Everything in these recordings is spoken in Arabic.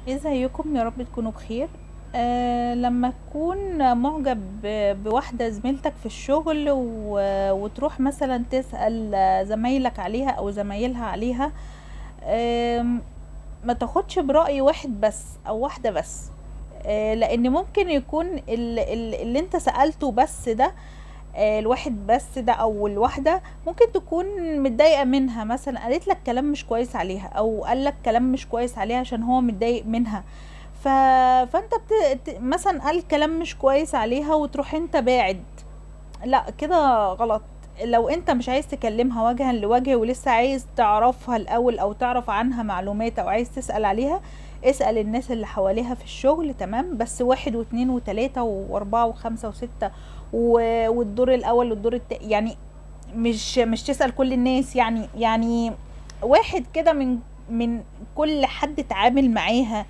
ازيكم؟ يا رب تكونوا بخير. لما تكون معجب بواحدة زميلتك في الشغل وتروح مثلا تسأل زمايلك عليها او زمايلها عليها. آم، ما تاخدش برأي واحد بس او واحدة بس. لان ممكن يكون اللي انت سألته بس ده، الواحد بس ده او الواحدة ممكن تكون متضايقة منها، مثلا قالت لك كلام مش كويس عليها او قال لك كلام مش كويس عليها عشان هو متضايق منها. ف... فانت مثلا قال كلام مش كويس عليها وتروح انت باعد. لا، كده غلط. لو انت مش عايز تكلمها وجها لوجه ولسه عايز تعرفها الاول او تعرف عنها معلومات او عايز تسأل عليها، اسأل الناس اللي حواليها في الشغل، تمام؟ بس واحد واثنين وثلاثة واربعة وخمسة وستة والدور الاول والدور يعني مش تسأل كل الناس، يعني واحد كده من كل حد اتعامل معاها.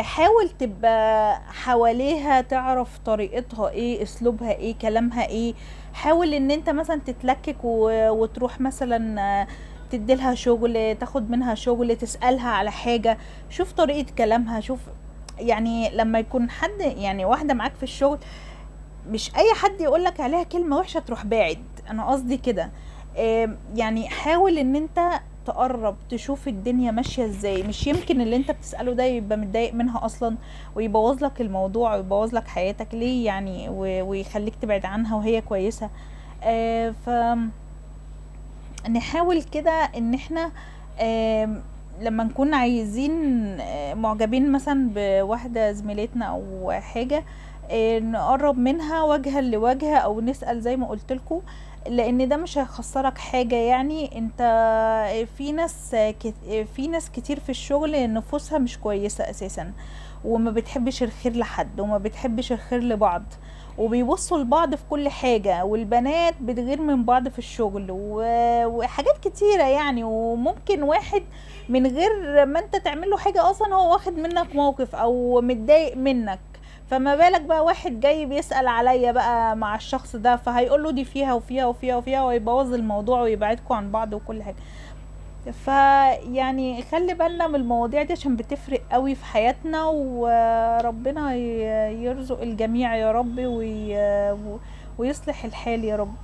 حاول تبقى حواليها، تعرف طريقتها ايه، اسلوبها ايه، كلامها ايه. حاول ان انت مثلا تتلكك وتروح مثلا تديلها شغل، تاخد منها شغل، تسألها على حاجة. شوف طريقة كلامها، شوف. يعني لما يكون حد، يعني واحدة معاك في الشغل، مش اي حد يقولك عليها كلمة وحشة تروح باعد. انا قصدي كده. يعني حاول ان انت تقرب تشوف الدنيا ماشية ازاي. مش يمكن اللي انت بتسأله ده يبقى متضايق منها اصلا ويبوظ لك الموضوع ويبوظ لك حياتك ليه يعني، ويخليك تبعد عنها وهي كويسة. ف نحاول كده ان احنا لما نكون عايزين معجبين مثلا بواحدة زميلتنا او حاجة، نقرب منها وجها لوجه او نسأل زي ما قلت لكم. لان ده مش هيخسرك حاجة. يعني انت في ناس كتير في الشغل نفوسها مش كويسة اساسا، وما بتحبش الخير لحد وما بتحبش الخير لبعض، وبيبصوا لبعض في كل حاجة، والبنات بتغير من بعض في الشغل وحاجات كتيرة يعني. وممكن واحد من غير ما انت تعمله حاجة اصلا هو واخد منك موقف او متضايق منك. فما بالك بقى واحد جاي بيسأل عليا بقى مع الشخص ده، فهيقول له دي فيها وفيها وفيها وفيها، ويبوظ الموضوع ويبعدكوا عن بعض وكل حاجة. فيعني خلي بالنا من المواضيع دي عشان بتفرق قوي في حياتنا، وربنا يرزق الجميع يا رب، ويصلح الحال يا رب.